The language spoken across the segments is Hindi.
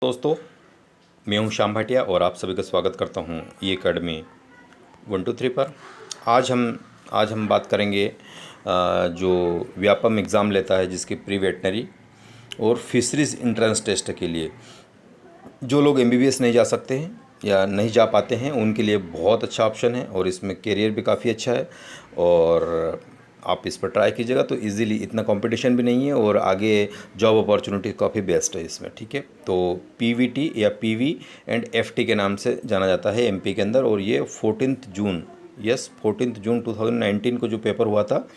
दोस्तों, मैं हूं श्याम भाटिया और आप सभी का स्वागत करता हूं ये अकेडमी 123 पर। आज हम बात करेंगे जो व्यापम एग्ज़ाम लेता है जिसकी प्री वेटनरी और फिशरीज़ इंट्रेंस टेस्ट के लिए जो लोग एमबीबीएस नहीं जा सकते हैं या नहीं जा पाते हैं उनके लिए बहुत अच्छा ऑप्शन है और इसमें करियर भी काफ़ी अच्छा है और आप इस पर ट्राई कीजिएगा तो इजीली, इतना कंपटीशन भी नहीं है और आगे जॉब अपॉर्चुनिटी काफ़ी बेस्ट है इसमें। ठीक है, तो पीवीटी या पीवी एंड एफटी के नाम से जाना जाता है एमपी के अंदर और ये 14 जून 2019 को जो पेपर हुआ था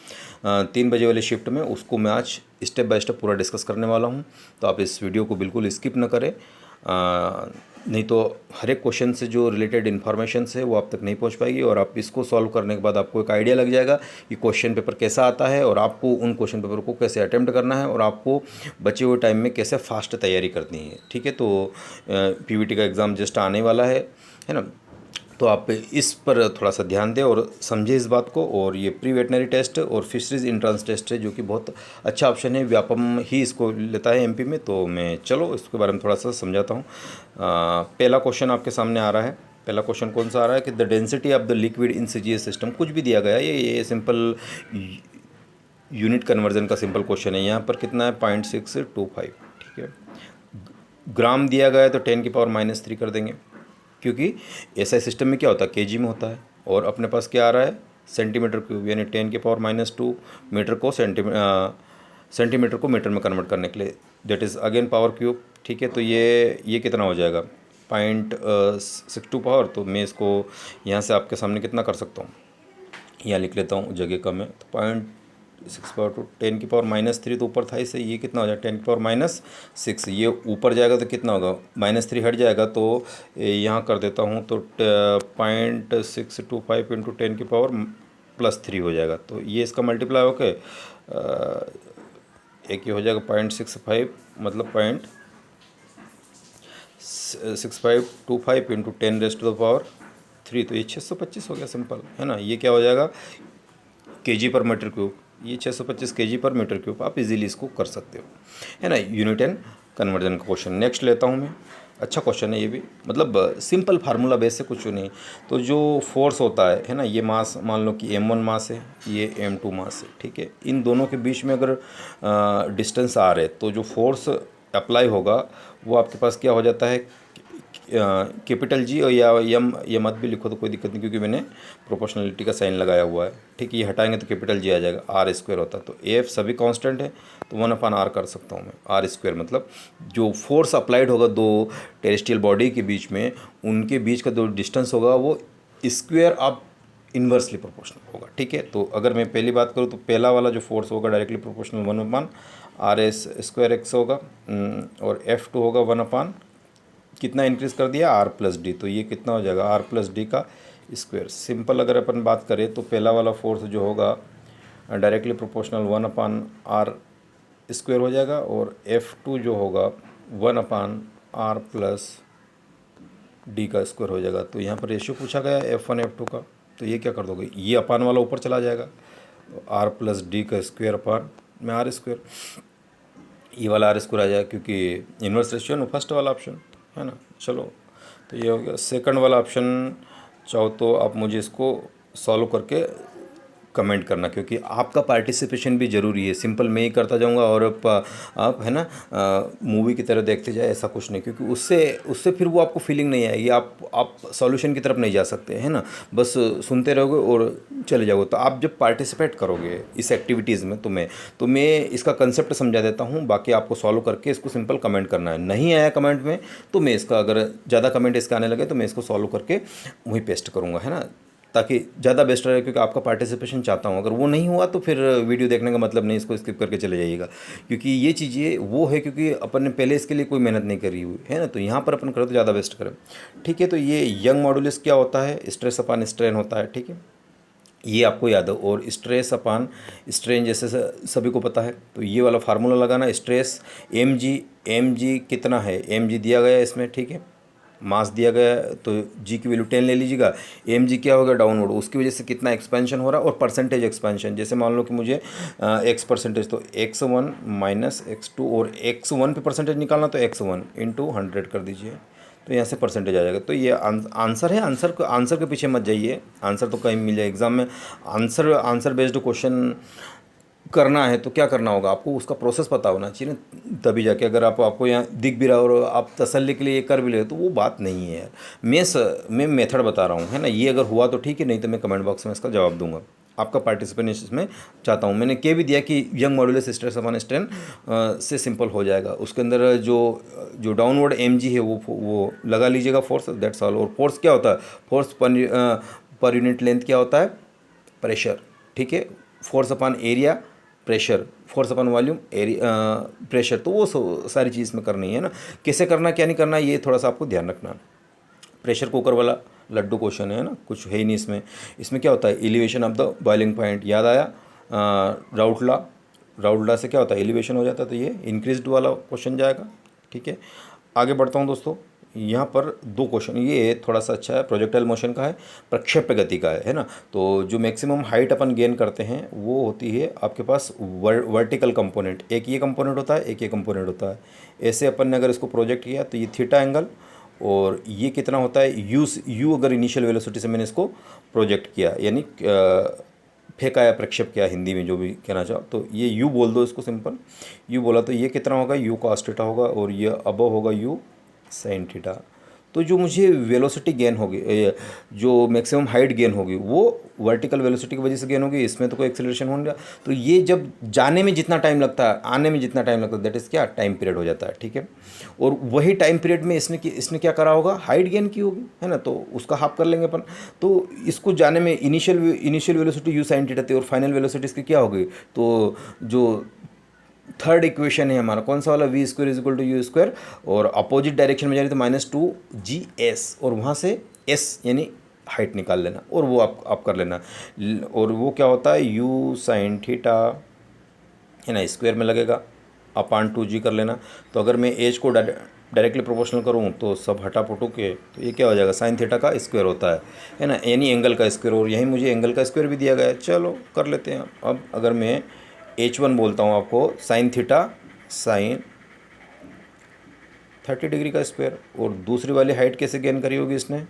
3 बजे वाले शिफ्ट में, उसको मैं आज स्टेप बाय स्टेप पूरा डिस्कस करने वाला हूँ। तो आप इस वीडियो को बिल्कुल स्किप न करें, नहीं तो हर एक क्वेश्चन से जो रिलेटेड इन्फॉर्मेशन है वो आप तक नहीं पहुंच पाएगी और आप इसको सॉल्व करने के बाद आपको एक आइडिया लग जाएगा कि क्वेश्चन पेपर कैसा आता है और आपको उन क्वेश्चन पेपर को कैसे अटेम्प्ट करना है और आपको बचे हुए टाइम में कैसे फास्ट तैयारी करनी है। ठीक है, तो पीवीटी का एग्ज़ाम जस्ट आने वाला है ना, तो आप इस पर थोड़ा सा ध्यान दें और समझें इस बात को। और ये प्री वेटनरी टेस्ट और फिशरीज़ इंट्रांस टेस्ट है जो कि बहुत अच्छा ऑप्शन है, व्यापम ही इसको लेता है एमपी में। तो मैं चलो इसके बारे में थोड़ा सा समझाता हूँ। पहला क्वेश्चन आपके सामने आ रहा है। पहला क्वेश्चन कौन सा आ रहा है कि the density of the liquid in CGS system, कुछ भी दिया गया है, ये सिंपल यूनिट कन्वर्जन का सिंपल क्वेश्चन है। यहाँ पर कितना है 0.625। ठीक है, ग्राम दिया गया है तो 10⁻³ कर देंगे क्योंकि एसआई सिस्टम में क्या होता है केजी में होता है और अपने पास क्या आ रहा है सेंटीमीटर क्यूब, यानी 10⁻²। मीटर को सेंटीमीटर को मीटर में कन्वर्ट करने के लिए that is again power cube. ठीक है, तो ये कितना हो जाएगा 0.62 पावर। तो मैं इसको यहाँ से आपके सामने कितना कर सकता हूँ, यहाँ लिख लेता हूँ, जगह कम है तो 0.6 पावर टू 10⁻³ तो ऊपर था इसे, ये कितना हो जाएगा 10⁻6। ये ऊपर जाएगा तो कितना होगा -3 हट जाएगा तो यहाँ कर देता हूँ तो 0.625 इंटू 10⁻+3 हो जाएगा। तो ये इसका मल्टीप्लाई होके एक ये हो जाएगा 0.65 मतलब 0.6525 इंटू 10⁻3। तो ये 625 हो गया, सिंपल है ना। ये क्या हो जाएगा केजी पर मीटर क्यूब, ये 625 केजी पर मीटर क्यूब। आप इजीली इसको कर सकते हो, है ना। यूनिट एंड कन्वर्जन का क्वेश्चन नेक्स्ट लेता हूँ मैं। अच्छा क्वेश्चन है ये भी, मतलब सिंपल फार्मूला बेस से कुछ नहीं। तो जो फोर्स होता है ना, ये मास मान लो कि m1 मास है, ये m2 मास है। ठीक है, इन दोनों के बीच में अगर डिस्टेंस आ रहे तो जो फोर्स अप्लाई होगा वो आपके पास क्या हो जाता है कैपिटल जी और या यम मत भी लिखो तो कोई दिक्कत नहीं क्योंकि मैंने प्रोपोर्शनलिटी का साइन लगाया हुआ है। ठीक है, ये हटाएंगे तो कैपिटल जी आ जाएगा, R² होता है। तो एफ सभी कांस्टेंट है तो 1/r कर सकता हूँ मैं। R², मतलब जो फोर्स अप्लाइड होगा दो टेरेस्ट्रियल बॉडी के बीच में, उनके बीच का जो डिस्टेंस होगा वो स्क्वेयर ऑफ इन्वर्सली प्रोपोर्शनल होगा। ठीक है, तो अगर मैं पहली बात करूँ तो पहला वाला जो फोर्स होगा डायरेक्टली प्रोपोर्शनल 1/RS² होगा और F2 होगा 1/ कितना इंक्रीज़ कर दिया R+D। तो ये कितना हो जाएगा R+D का स्क्वायर। सिंपल अगर अपन बात करें तो पहला वाला फोर्स जो होगा डायरेक्टली प्रोपोर्शनल 1/R² हो जाएगा और F2 जो होगा 1/R+D का स्क्वायर हो जाएगा। तो यहाँ पर रेशियो पूछा गया F1 F2 का, तो ये क्या कर दोगे, ये अपान वाला ऊपर चला जाएगा तो R+D का स्क्वायर अपान में R², ये वाला R² आ जाएगा क्योंकि इन्वर्स रेशियो ना फर्स्ट वाला ऑप्शन है ना। चलो, तो ये हो गया। सेकंड वाला ऑप्शन चाहो तो आप मुझे इसको सॉल्व करके कमेंट करना क्योंकि आपका पार्टिसिपेशन भी ज़रूरी है। सिंपल मैं ही करता जाऊंगा और आप है ना मूवी की तरह देखते जाए, ऐसा कुछ नहीं, क्योंकि उससे फिर वो आपको फीलिंग नहीं आएगी, आप सॉल्यूशन की तरफ नहीं जा सकते है ना। बस सुनते रहोगे और चले जाओगे। तो आप जब पार्टिसिपेट करोगे इस एक्टिविटीज़ में तो मैं इसका कंसेप्ट समझा देता हूँ, बाकी आपको सॉल्व करके इसको सिंपल कमेंट करना है। नहीं आया कमेंट में तो मैं इसका, अगर ज़्यादा कमेंट इसका आने लगे तो मैं इसको सॉल्व करके वहीं पेस्ट करूँगा, है ना, ताकि ज़्यादा बेस्ट रहे, क्योंकि आपका पार्टिसिपेशन चाहता हूँ। अगर वो नहीं हुआ तो फिर वीडियो देखने का मतलब नहीं, इसको स्किप करके चले जाइएगा क्योंकि ये चीज़ें वो है क्योंकि अपन ने पहले इसके लिए कोई मेहनत नहीं करी हुई है ना। तो यहाँ पर अपन करें तो ज़्यादा बेस्ट करें। ठीक है, तो ये यंग मॉडुलस क्या होता है, स्ट्रेस अपान स्ट्रेन होता है। ठीक है, ये आपको याद हो, और स्ट्रेस अपान स्ट्रेन जैसे सभी को पता है। तो ये वाला फार्मूला लगाना, स्ट्रेस mg कितना है, mg दिया गया है इसमें। ठीक है, मास दिया गया है तो जी की वैल्यू 10 ले लीजिएगा, एम जी क्या होगा डाउनवर्ड, उसकी वजह से कितना एक्सपेंशन हो रहा है और परसेंटेज एक्सपेंशन। जैसे मान लो कि मुझे एक्स परसेंटेज, तो x1 माइनस x2 और x1 पे परसेंटेज निकालना तो x1 इंटू 100 कर दीजिए, तो यहाँ से परसेंटेज आ जाएगा। तो ये आंसर है। आंसर के पीछे मत जाइए, आंसर तो कहीं मिल जाए एग्जाम में। आंसर बेस्ड क्वेश्चन करना है तो क्या करना होगा, आपको उसका प्रोसेस पता होना चाहिए ना, तभी जाके। अगर आपको यहाँ दिख भी रहा और आप तसल्ली के लिए ये कर भी ले तो वो बात नहीं है यार। मैं मेथड बता रहा हूँ, है ना। ये अगर हुआ तो ठीक है, नहीं तो मैं कमेंट बॉक्स में इसका जवाब दूंगा। आपका पार्टिसिपेशन इसमें चाहता हूँ। मैंने कह भी दिया कि young modulus stress upon strain से सिंपल हो जाएगा। उसके अंदर जो डाउनवर्ड एम जी है वो लगा लीजिएगा फोर्स, दैट्स ऑल। और फोर्स क्या होता है, फोर्स पर यूनिट लेंथ क्या होता है, प्रेशर, ठीक है। Force upon area pressure, force upon volume area pressure, तो वो सारी चीज़ में करनी है ना। कैसे करना क्या नहीं करना ये थोड़ा सा आपको ध्यान रखना। प्रेशर कुकर वाला लड्डू क्वेश्चन है ना, कुछ है ही नहीं इसमें। इसमें क्या होता है, elevation of the boiling point, याद आया राउट लॉ से क्या होता है, एलिवेशन हो जाता है, तो ये इंक्रीज्ड वाला क्वेश्चन जाएगा, ठीक है। आगे बढ़ता हूँ दोस्तों। यहाँ पर दो क्वेश्चन, ये थोड़ा सा अच्छा है, प्रोजेक्टाइल मोशन का है, प्रक्षेप्य गति का है ना। तो जो मैक्सिमम हाइट अपन गेन करते हैं वो होती है आपके पास वर्टिकल कंपोनेंट, एक ये कंपोनेंट होता है, एक ये कंपोनेंट होता है। ऐसे अपन ने अगर इसको प्रोजेक्ट किया तो ये थीटा एंगल, और ये कितना होता है यू अगर इनिशियल वेलोसिटी से मैंने इसको प्रोजेक्ट किया, यानी फेंका या प्रक्षेप किया, हिंदी में जो भी कहना चाहो, तो ये यू बोल दो इसको, सिंपल यू बोला तो ये कितना होगा, यू कॉस थीटा होगा, और ये अबव होगा यू साइन थीटा। तो जो मुझे वेलोसिटी गेन होगी, जो मैक्सिमम हाइट गेन होगी वो वर्टिकल वेलोसिटी की वजह से गेन होगी, इसमें तो कोई एक्सेलरेशन हो नहीं रहा। तो ये जब जाने में जितना टाइम लगता है, आने में जितना टाइम लगता है, दैट इज़ क्या, टाइम पीरियड हो जाता है, ठीक है। और वही टाइम पीरियड में इसने क्या करा होगा, हाइट गेन की होगी, है ना, तो उसका हाफ कर लेंगे अपन। तो इसको जाने में initial velocity you sine theta थी, और फाइनल वेलोसिटी इसकी क्या होगी, तो जो थर्ड इक्वेशन है हमारा कौन सा वाला, v square is equal to u square, और अपोजिट डायरेक्शन में जा रही तो -2GS, और वहाँ से S यानी हाइट निकाल लेना, और वो आप कर लेना। और वो क्या होता है, यू साइन थीटा, है ना, स्क्वायर में लगेगा, अपान 2G कर लेना। तो अगर मैं एज को डायरेक्टली प्रोपोर्शनल करूँ तो सब हटा पुटू के, तो ये क्या हो जाएगा, साइन थीटा का स्क्वायर होता है ना, यानी एंगल का स्क्वायर, और यहीं मुझे एंगल का स्क्वायर भी दिया गया है। चलो कर लेते हैं। अब अगर मैं H1 बोलता हूँ आपको, साइन थीटा साइन 30 डिग्री का स्क्वायर, और दूसरी वाली हाइट कैसे गेन करी होगी इसने,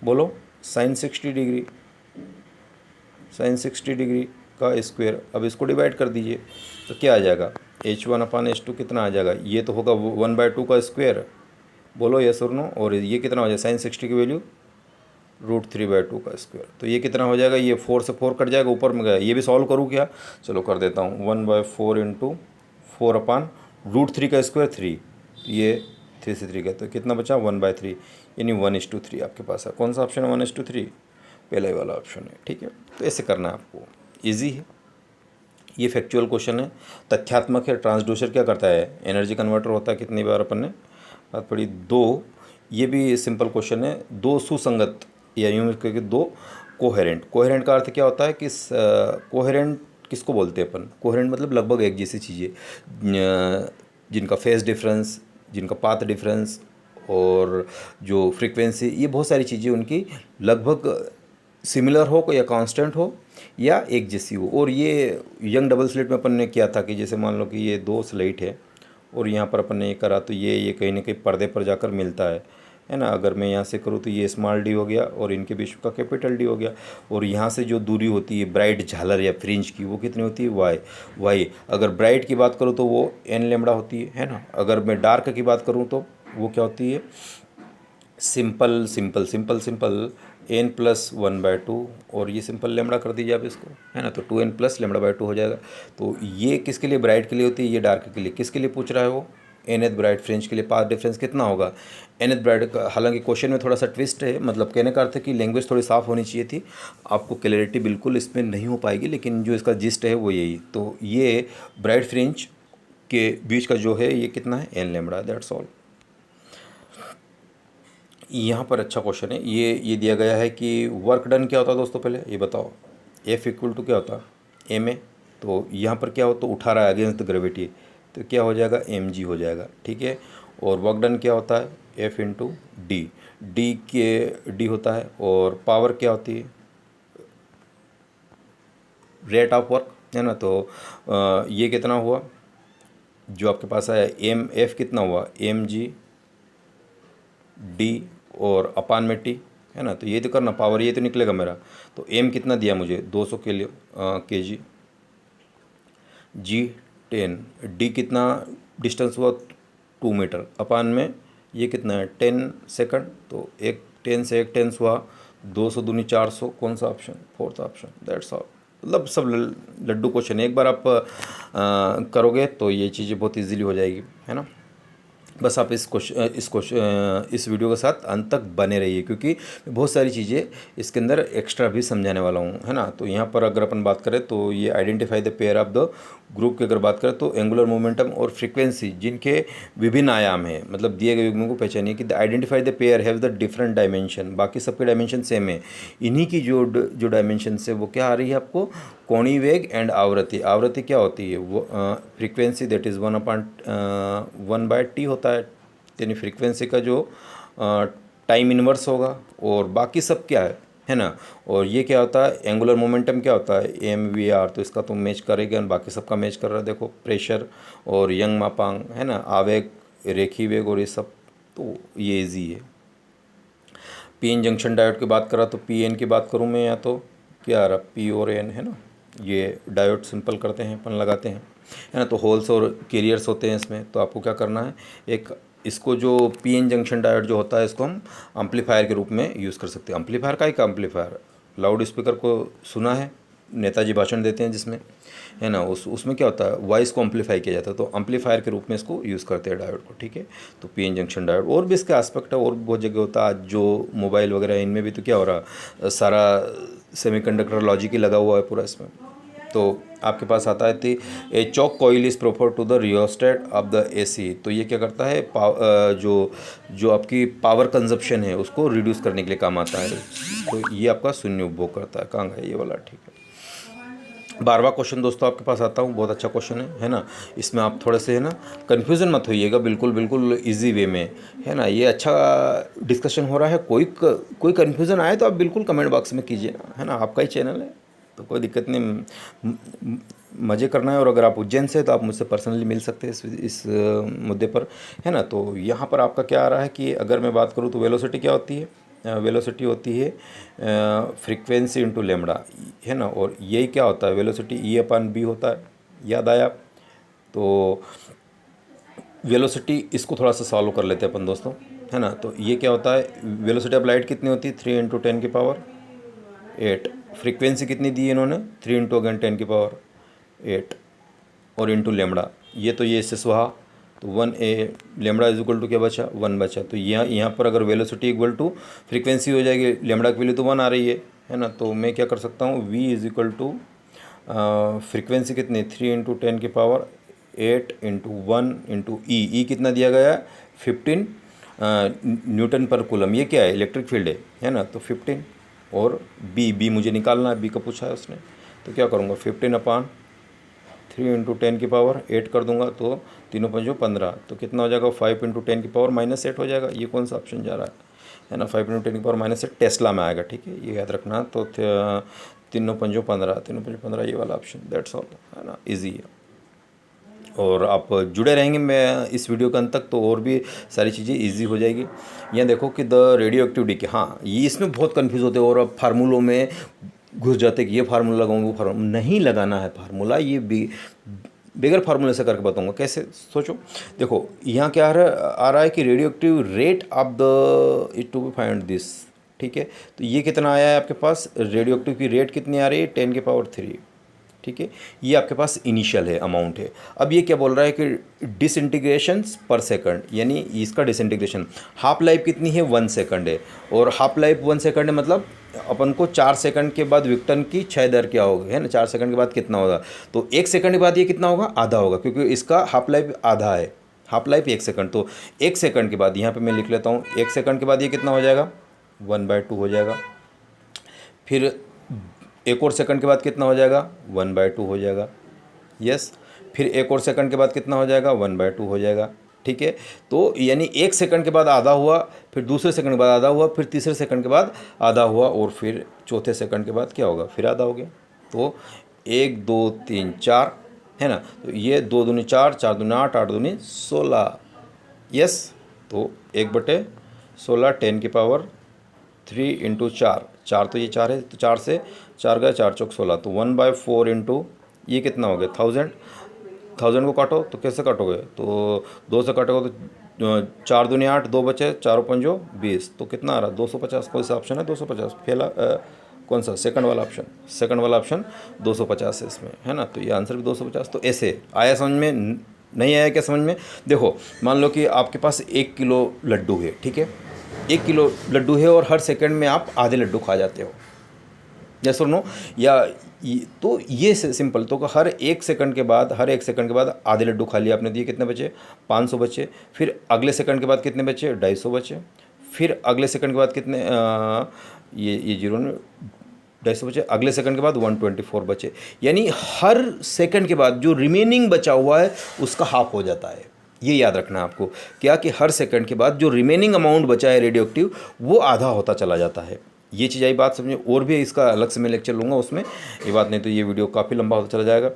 बोलो, साइन 60 डिग्री, साइन 60 डिग्री का स्क्वायर। अब इसको डिवाइड कर दीजिए तो क्या आ जाएगा, H1 अपान H2 कितना आ जाएगा, ये तो होगा 1/2 का स्क्वायर, बोलो यस और नो। और ये कितना हो जाएगा, साइन 60 की वैल्यू √3/2 का स्क्वायर। तो ये कितना हो जाएगा, ये 4 से 4 कट जाएगा, ऊपर में गया। ये भी सॉल्व करूँ क्या, चलो कर देता हूँ। 1/4 इंटू 4 अपान √3 का स्क्वायर 3, ये 3 से 3 का, तो कितना बचा 1/3, यानी 1:3 आपके पास है। कौन सा ऑप्शन है 1:3, पहला ही वाला ऑप्शन है, ठीक है। तो ऐसे करना है आपको, ईजी है। ये फैक्चुअल क्वेश्चन है, तथ्यात्मक है। ट्रांसड्यूसर क्या करता है, एनर्जी कन्वर्टर होता है, कितनी बार अपन ने बात पढ़ी, 2। ये भी सिंपल क्वेश्चन है, दो सुसंगत या यूँ कह के दो कोहेरेंट का अर्थ क्या होता है कि कोहेरेंट किसको बोलते हैं अपन, कोहेरेंट मतलब लगभग एक जैसी चीज़ें, जिनका फेस डिफरेंस, जिनका पाथ डिफरेंस, और जो फ्रीक्वेंसी, ये बहुत सारी चीज़ें उनकी लगभग सिमिलर हो या कांस्टेंट हो या एक जैसी हो। और ये यंग डबल स्लिट में अपन ने किया था कि जैसे मान लो कि ये 2 स्लिट है और यहाँ पर अपन ने ये करा, तो ये कहीं ना कहीं पर्दे पर जाकर मिलता है ना। अगर मैं यहाँ से करूँ तो ये स्मॉल डी हो गया और इनके बीच का कैपिटल डी हो गया। और यहाँ से जो दूरी होती है ब्राइट झालर या फ्रिंज की, वो कितनी होती है, वाई। अगर ब्राइट की बात करूँ तो वो n लैम्बडा होती है ना। अगर मैं डार्क की बात करूँ तो वो क्या होती है, सिंपल n+1/2, और ये सिंपल लैम्बडा कर दीजिए आप इसको, है ना, तो 2n + λ/2 हो जाएगा। तो ये किसके लिए, ब्राइट के लिए होती है, ये डार्क के लिए। किसके लिए पूछ रहा है वो, nth ब्राइट फ्रिंज के लिए। पाथ डिफरेंस कितना होगा, nth ब्राइट का। हालांकि क्वेश्चन में थोड़ा सा ट्विस्ट है, मतलब कहने का अर्थ है कि लैंग्वेज थोड़ी साफ़ होनी चाहिए थी, आपको क्लैरिटी बिल्कुल इसमें नहीं हो पाएगी, लेकिन जो इसका जिस्ट है वो यही। तो ये ब्राइट फ्रिंज के बीच का जो है ये कितना है, n लैम्बडा, दैट्स ऑल। यहाँ पर अच्छा क्वेश्चन है, ये दिया गया है कि वर्क डन क्या होता है दोस्तों, पहले ये बताओ। F = क्या होता है, ma। तो यहाँ पर क्या हो, तो उठा रहा है अगेंस्ट द ग्रेविटी, तो क्या हो जाएगा, mg हो जाएगा, ठीक है। और वर्क डन क्या होता है, एफ इंटू डी, डी के डी होता है, और पावर क्या होती है, रेट ऑफ वर्क, है ना। तो ये कितना हुआ जो आपके पास आया, एम एफ कितना हुआ, एम जी डी और अपान में टी, है ना। तो ये तो करना, पावर ये तो निकलेगा मेरा। तो एम कितना दिया मुझे 200 के जी, जी 10, डी कितना डिस्टेंस हुआ 2 मीटर, अपान में ये कितना है 10 सेकंड। तो एक 10 से एक 10 हुआ 200 दूनी 400, कौन सा option, fourth option, that's all. मतलब सब लड्डू क्वेश्चन एक बार आप करोगे तो ये चीज़ें बहुत इजीली हो जाएगी, है ना। बस आप इस वीडियो के साथ अंत तक बने रहिए, क्योंकि बहुत सारी चीज़ें इसके अंदर एक्स्ट्रा भी समझाने वाला हूँ, है ना। तो यहाँ पर अगर अपन बात करें तो ये identify the pair of the group की अगर बात करें तो एंगुलर मोमेंटम और फ्रीक्वेंसी जिनके विभिन्न आयाम हैं, मतलब दिए गए युग्मों को पहचानिए कि the identify the pair have the different dimension, बाकी सबके डायमेंशन सेम है, इन्हीं की जो डायमेंशन है वो क्या आ रही है आपको, कोणीय वेग एंड आवृत्ति। आवृत्ति क्या होती है, वो फ्रीक्वेंसी दैट इज़ 1/1/t होता है, यानी फ्रीक्वेंसी का जो टाइम इनवर्स होगा, और बाकी सब क्या है ना। और ये क्या होता है, एंगुलर मोमेंटम क्या होता है, एम वी आर, तो इसका तो मैच करेगा, बाकी सबका मैच कर रहा है, देखो प्रेशर और यंग मापांक, है ना, आवेग, रेखी वेग और ये सब, तो ये इजी है। पी एन जंक्शन डायोड की बात करा तो पी एन की बात करूँ मैं, या तो क्या आ रहा पी और एन, है ना, ये डायोड सिंपल करते हैं अपन, लगाते हैं, है ना। तो होल्स और कैरियर्स होते हैं इसमें, तो आपको क्या करना है, एक इसको जो पी एन जंक्शन डायोड जो होता है इसको हम एम्पलीफायर के रूप में यूज़ कर सकते हैं। एम्पलीफायर का एक एम्पलीफायर, लाउड स्पीकर को सुना है, नेताजी भाषण देते हैं जिसमें, है ना, उसमें क्या होता है, वॉइस को एम्पलीफाई किया जाता है, तो एम्पलीफायर के रूप में इसको यूज़ करते हैं डायोड को, ठीक है। तो पी एन जंक्शन डायोड, और भी इसके एस्पेक्ट है, और भी बहुत जगह होता है, आज जो मोबाइल वगैरह है इनमें भी तो क्या हो रहा, सारा सेमीकंडक्टर लॉजिक ही लगा हुआ है पूरा इसमें। तो आपके पास आता है the a choke coil is preferred to the rheostat of the AC, तो ये क्या करता है, जो आपकी पावर कंजप्शन है उसको रिड्यूस करने के लिए काम आता है। तो ये आपका शून्य उपभोग करता है, कहाँ गया ये वाला, ठीक है। 12वां क्वेश्चन दोस्तों आपके पास आता हूँ, बहुत अच्छा क्वेश्चन है ना। इसमें आप थोड़े से, है ना, कन्फ्यूज़न मत होइएगा, बिल्कुल इजी वे में, है ना। ये अच्छा डिस्कशन हो रहा है, कोई कन्फ्यूज़न आए तो आप बिल्कुल कमेंट बॉक्स में कीजिए, है ना, आपका ही चैनल है तो कोई दिक्कत नहीं, मज़े करना है। और अगर आप उज्जैन से तो आप मुझसे पर्सनली मिल सकते हैं इस मुद्दे पर, है ना। तो यहाँ पर आपका क्या आ रहा है कि अगर मैं बात करूँ तो वेलोसिटी क्या होती है, वेलोसिटी होती है फ्रीक्वेंसी इंटू लेमड़ा, है ना। और यही क्या होता है, वेलोसिटी E/B होता है, याद आया। तो वेलोसिटी इसको थोड़ा सा सॉल्व कर लेते हैं अपन दोस्तों, है ना। तो ये क्या होता है, वेलोसिटी ऑफ लाइट कितनी होती है, 3 × 10⁸ फ्रीक्वेंसी कितनी दी है इन्होंने, 3 × अगेन 10⁸, और इंटू लेमड़ा, ये तो ये इससे सुहा, तो 1a lambda is equal to क्या बचा, 1 बचा। तो यहाँ पर अगर वेलोसिटी इक्वल टू फ्रीक्वेंसी हो जाएगी, लेमड़ा की वैल्यू तो 1 आ रही है ना। तो मैं क्या कर सकता हूँ, v is equal to frequency कितनी, 3 × 10⁸ इंटू 1 इंटू ई कितना दिया गया, 15 न्यूटन पर कूलम, ये क्या है, इलेक्ट्रिक फील्ड है ना। तो 15 और बी मुझे निकालना है, बी का पूछा है उसने, तो क्या करूँगा, 15/3 × 10⁸ कर दूंगा, तो 3 × 5 = 15, तो कितना हो जाएगा, 5 × 10⁻⁸ हो जाएगा। ये कौन सा ऑप्शन जा रहा है ना, 5 × 10⁻⁸ टेस्ला में आएगा, ठीक है, ये याद रखना। तो 3 × 5 = 15, 3 × 5 = 15, ये वाला ऑप्शन, दैट्स ऑल, है ना, ईजी है। और आप जुड़े रहेंगे मैं इस वीडियो के अंत तक, तो और भी सारी चीज़ें इजी हो जाएगी। यहाँ देखो कि द रेडियो एक्टिव डीके, हाँ ये इसमें बहुत कंफ्यूज होते हैं, और अब फार्मूलों में घुस जाते कि ये फार्मूला लगाऊंगा, वो फार्मूला नहीं लगाना है, फार्मूला ये बगैर फार्मूले से करके बताऊंगा कैसे, सोचो। देखो यहाँ क्या आ रहा है कि radioactive rate of the it to be find this, ठीक है। तो ये कितना आया है आपके पास, रेडियो एक्टिव की रेट कितनी आ रही है, 10⁻3, ठीक है। ये आपके पास इनिशियल है, अमाउंट है। अब ये क्या बोल रहा है कि डिसइंटीग्रेशंस पर सेकंड, यानी इसका डिसइंटीग्रेशन, हाफ लाइफ कितनी है, 1 सेकंड है, और हाफ लाइफ 1 सेकंड है, मतलब अपन को 4 सेकंड के बाद विक्टन की क्षय दर क्या होगी, है ना, 4 सेकंड के बाद कितना होगा, तो 1 सेकंड के बाद ये कितना होगा, आधा होगा, क्योंकि इसका हाफ लाइफ आधा है, हाफ लाइफ 1 सेकंड। तो 1 सेकंड के बाद यहाँ पर मैं लिख लेता हूँ, 1 सेकंड के बाद ये कितना हो जाएगा, 1/2 हो जाएगा। फिर एक और सेकंड के बाद कितना हो जाएगा, 1/2 हो जाएगा, यस। फिर एक और सेकंड के बाद कितना हो जाएगा, 1/2 हो जाएगा, ठीक है। तो यानी 1 सेकंड के बाद आधा हुआ, फिर दूसरे सेकंड के बाद आधा हुआ, फिर तीसरे सेकंड के बाद आधा हुआ, और फिर चौथे सेकंड के बाद क्या होगा, फिर आधा हो गया। तो 1 2 3 4 है ना। तो ये 2 दूनी 4, 4 दूनी 8, 8 दूनी 16, यस। तो 1/16 10 की पावर 3 इंटू 4, 4 तो ये 4 है, तो 4 से 4 गए, 4 चौक 16, तो 1/4 इंटू ये कितना हो गया 1000। 1000 को काटो तो कैसे काटोगे, तो 2 से काटोगे तो 4 दूनी 8, 2 बचे, 4 पंजो 20, तो कितना आ रहा 250। कौन सा ऑप्शन है 250, पहला कौन सा, सेकंड वाला ऑप्शन, सेकंड वाला ऑप्शन 250 है इसमें, है ना। तो ये आंसर भी 250। तो ऐसे आया समझ में, नहीं आया क्या समझ में। देखो मान लो कि आपके पास 1 किलो लड्डू है, ठीक है, 1 किलो लड्डू है और हर सेकंड में आप आधे लड्डू खा जाते हो, यस और नो, या तो ये सिंपल। तो हर 1 सेकंड के बाद, हर 1 सेकंड के बाद आधे लड्डू खा लिया आपने, दिए कितने बचे 500 बचे। फिर अगले सेकंड के बाद कितने बचे 250 बचे। फिर अगले सेकंड के बाद कितने ये जीरो में 250 बचे। अगले सेकंड के बाद 124 बचे। यानी हर सेकंड के बाद जो रिमेनिंग बचा हुआ है उसका हाफ हो जाता है। ये याद रखना है आपको, क्या कि हर सेकंड के बाद जो रिमेनिंग अमाउंट बचा है रेडियो एक्टिव, वो आधा होता चला जाता है। ये चीज़ आई बात समझे। और भी इसका अलग से मैं लेक्चर लूँगा उसमें, ये बात नहीं तो ये वीडियो काफ़ी लंबा होता चला जाएगा।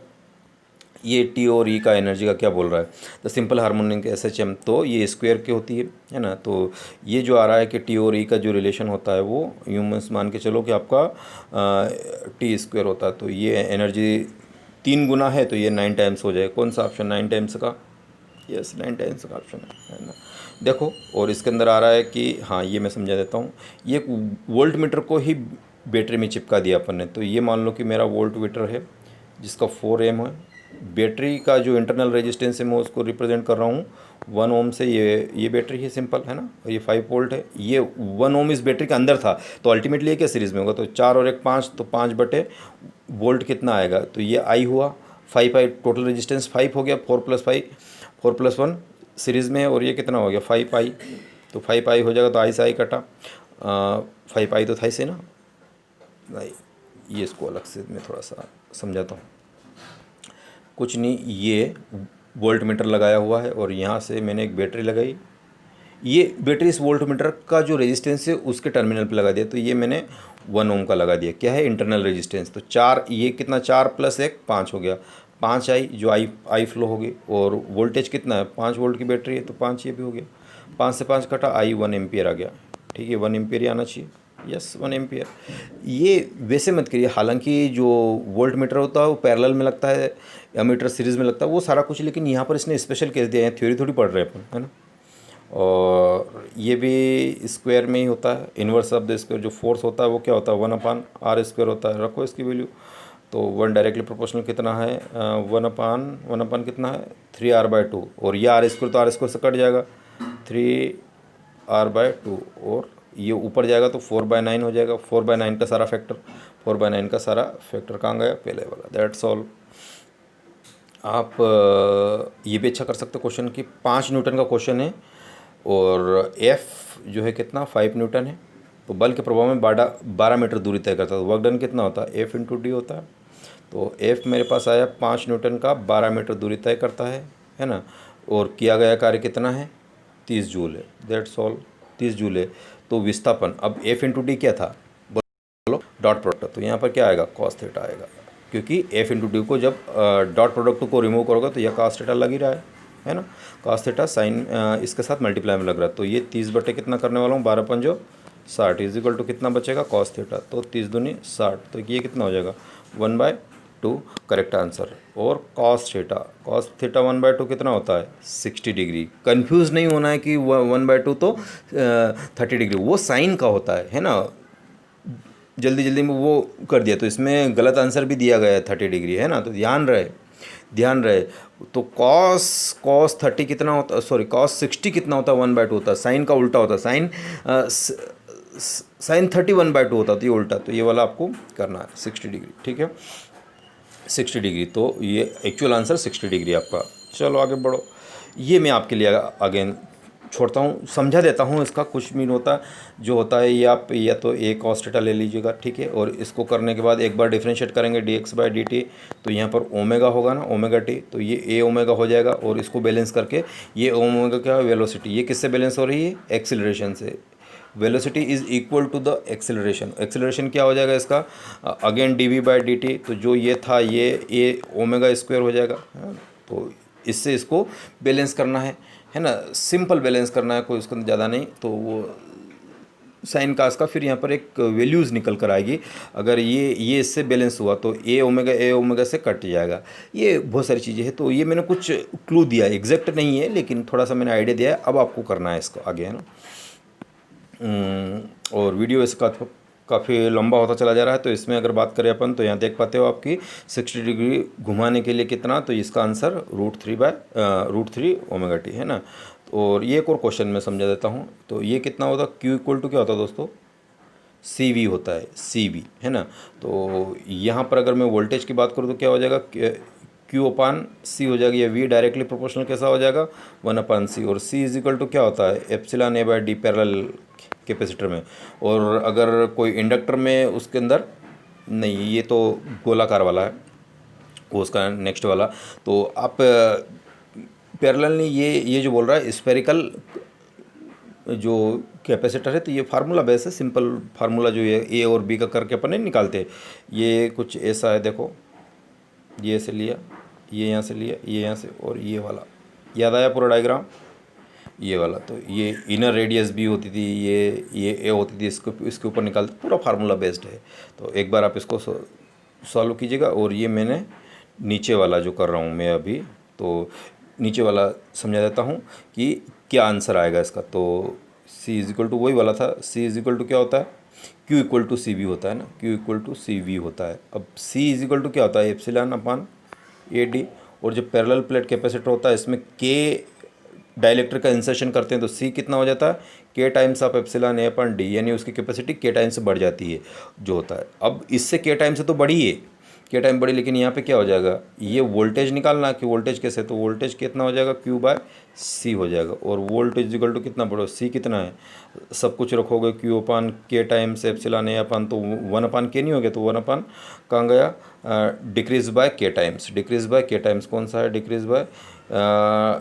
ये टी और ई का एनर्जी का क्या बोल रहा है, द सिंपल हार्मोनिक SHM, तो ये स्क्वायर की होती है ना। तो ये जो आ रहा है कि टी और ई का जो रिलेशन होता है वो ह्यूमन्स मान के चलो कि आपका टी स्क्वायर होता है। तो ये एनर्जी 3 गुना है, तो ये 9 टाइम्स हो जाए। कौन सा ऑप्शन 9 टाइम्स का, यस 9 टाइम्स का ऑप्शन है ना। देखो और इसके अंदर आ रहा है कि हाँ, ये मैं समझा देता हूँ। ये वोल्ट मीटर को ही बैटरी में चिपका दिया अपन ने। तो ये मान लो कि मेरा वोल्ट मीटर है जिसका 4 ohm है। बैटरी का जो इंटरनल रेजिस्टेंस है मैं उसको रिप्रेजेंट कर रहा हूँ 1 ohm से। ये बैटरी है सिंपल, है ना, और ये 5 वोल्ट है। ये 1 ohm इस बैटरी के अंदर था, तो अल्टीमेटली ये क्या सीरीज़ में होगा, तो 4 और 1 5, तो 5/वोल्ट कितना आएगा, तो ये आई हुआ 5 टोटल रेजिस्टेंस 5 हो गया। 4 + 5 4 + 1 सीरीज़ में है, और ये कितना हो गया 5i। तो 5i हो जाएगा, तो आई से आई कटा, 5i तो था इसे ना, नहीं ये इसको अलग से मैं थोड़ा सा समझाता हूँ। कुछ नहीं, ये वोल्ट मीटर लगाया हुआ है और यहाँ से मैंने एक बैटरी लगाई। ये बैटरी इस वोल्ट मीटर का जो रेजिस्टेंस है उसके टर्मिनल पे लगा दिया। तो ये मैंने 1 ohm का लगा दिया, क्या है इंटरनल रेजिस्टेंस। तो 4, ये कितना 4 + 1 5 हो गया, 5i जो आई फ्लो होगी। और वोल्टेज कितना है 5 वोल्ट की बैटरी है, तो 5 ये भी हो गया। 5 से 5 कटा, आई 1 एम्पियर आ गया, ठीक है, 1 एम्पियर ही आना चाहिए, यस 1 एम्पियर। ये वैसे मत करिए, हालांकि जो वोल्ट मीटर होता है वो पैरेलल में लगता है या मीटर सीरीज़ में लगता है, वो सारा कुछ, लेकिन यहाँ पर इसने स्पेशल केस दिया है, थ्योरी थोड़ी पढ़ रहे हैं अपन, है ना। और ये भी स्क्वायर में ही होता है, इन्वर्स ऑफ द स्क्वायर। जो फोर्स होता है वो क्या होता है 1/r² होता है। रखो इसकी वैल्यू, तो 1 डायरेक्टली प्रोपोर्शनल कितना है 1/1 कितना है 3r/2, और ये r² तो r² से कट जाएगा 3r/2, और ये ऊपर जाएगा तो 4/9 हो जाएगा। 4/9 का सारा फैक्टर, 4/9 का सारा फैक्टर कहाँ गया, पहले वाला। That's all. आप ये भी अच्छा कर सकते हो क्वेश्चन की, 5 न्यूटन का क्वेश्चन है और F जो है कितना 5 न्यूटन है। तो बल के प्रभाव में 12 मीटर दूरी तय करता है। तो वर्क डन कितना होता है F × D होता है। तो F मेरे पास आया 5 न्यूटन का, 12 मीटर दूरी तय करता है ना। और किया गया कार्य कितना है 30 जूल है। दैट्स ऑल, 30 जूल है। तो विस्थापन, अब F × D क्या था बोलो, डॉट प्रोडक्ट। तो यहाँ पर क्या आएगा cos थीटा आएगा, क्योंकि F × D को जब डॉट प्रोडक्ट को रिमूव करोगे तो यह cos थीटा लग ही रहा है ना। cos थीटा साइन इसके साथ मल्टीप्लाई में लग रहा है। तो ये 30 बटे कितना करने वाला हूँ 12 पंजो 60 इज इक्वल टू कितना बचेगा cos थीटा। तो 30 दूनी 60, तो ये कितना हो जाएगा 1/2 करेक्ट आंसर। और cos थीटा 1/2 कितना होता है 60 डिग्री। कन्फ्यूज़ नहीं होना है कि 1/2 तो 30 डिग्री, वो साइन का होता है ना। जल्दी जल्दी में वो कर दिया, तो इसमें गलत आंसर भी दिया गया है 30 डिग्री, है ना। तो ध्यान रहे। तो cos 30 कितना होता, सॉरी cos 60 कितना होता है 1/2 होता है। साइन का उल्टा होता है, साइन 30 1/2 होता है, तो ये उल्टा। तो ये वाला आपको करना है 60 डिग्री, ठीक है 60 डिग्री। तो ये एक्चुअल आंसर 60 डिग्री आपका। चलो आगे बढ़ो। ये मैं आपके लिए अगेन छोड़ता हूँ, समझा देता हूँ। इसका कुछ मीन होता जो होता है, ये आप या तो ए कॉस थीटा ले लीजिएगा, ठीक है। और इसको करने के बाद एक बार डिफ्रेंशिएट करेंगे dx/dt, तो यहाँ पर ओमेगा होगा ना, ओमेगा टी, तो ये ए ओमेगा हो जाएगा। और इसको बैलेंस करके ये ओमेगा क्या है, वेलोसिटी, ये किससे बैलेंस हो रही है, एक्सिलरेशन से। Velocity is equal to the acceleration. Acceleration क्या हो जाएगा इसका, अगेन dv/dt, तो जो ये था ये ए ओमेगा स्क्वायर हो जाएगा, है ना। तो इससे इसको बैलेंस करना है ना, सिंपल बैलेंस करना है, कोई उसके अंदर ज़्यादा नहीं। तो वो साइन कास का फिर यहाँ पर एक वैल्यूज़ निकल कर आएगी। अगर ये इससे बैलेंस हुआ तो ए ओमेगा से कट जाएगा। ये बहुत सारी चीज़ें हैं। तो ये मैंने कुछ क्लू दिया है, एग्जैक्ट नहीं है लेकिन थोड़ा सा मैंने आइडिया दिया है। अब आपको करना है इसको आगे, है ना। और वीडियो इसका काफ़ी लंबा होता चला जा रहा है। तो इसमें अगर बात करें अपन, तो यहाँ देख पाते हो आपकी 60 डिग्री घुमाने के लिए कितना, तो इसका आंसर √3 ओमेगा टी, है ना। और ये एक और क्वेश्चन मैं समझा देता हूँ। तो ये कितना होता है, Q इक्वल टू क्या होता है दोस्तों, CV होता है, CV, है ना। तो यहाँ पर अगर मैं वोल्टेज की बात करूँ तो क्या हो जाएगा, Q/C हो जाएगी, या V डायरेक्टली प्रोपोर्शनल कैसा हो जाएगा, 1/C। और C इज इक्वल टू क्या होता है, एप्सिलॉन A/d पैरेलल कैपेसिटर में। और अगर कोई इंडक्टर में उसके अंदर नहीं, ये तो गोलाकार वाला है, वो उसका नेक्स्ट वाला। तो आप पैरेलल नहीं, ये जो बोल रहा है स्फेरिकल जो कैपेसिटर है। तो ये फार्मूला बेस है, सिंपल फार्मूला जो ये ए और बी का करके अपन नहीं निकालते। ये कुछ ऐसा है, देखो ये ऐसे लिया, ये यहाँ से लिया, ये यहाँ से, और ये वाला याद आया पूरा डायग्राम, ये वाला। तो ये इनर रेडियस बी होती थी, ये ए होती थी, इसके ऊपर निकालते, पूरा फार्मूला बेस्ड है। तो एक बार आप इसको सॉल्व कीजिएगा। और ये मैंने नीचे वाला जो कर रहा हूँ मैं अभी, तो नीचे वाला समझा देता हूँ कि क्या आंसर आएगा इसका। तो C इज इक्वल टू वही वाला था, C इज इक्वल टू क्या होता है, Q इक्वल टू CV होता है ना, Q इक्वल टू CV होता है। अब C इज इक्वल टू क्या होता है, एप्सिलॉन/AD। और जो पैरेलल प्लेट कैपेसिटर होता है, इसमें K डाइलेक्ट्रिक का इंसर्शन करते हैं, तो C कितना हो जाता है, K times of epsilon A/d, यानी उसकी कैपेसिटी K टाइम से बढ़ जाती है जो होता है। अब इससे K टाइम से तो बढ़ी है, K टाइम बढ़ी, लेकिन यहाँ पे क्या हो जाएगा, ये वोल्टेज निकालना कि वोल्टेज कैसे, तो वोल्टेज कितना हो जाएगा, Q/C हो जाएगा। और वोल्टेज इक्वल टू कितना बढ़ो, C कितना है, सब कुछ रखोगे Q/K टाइम्स एप्सिलॉन A/, तो 1/K नहीं हो गया, तो 1/, कहाँ गया, decrease by K times, decrease by K times कौन सा है, डिक्रीज बाय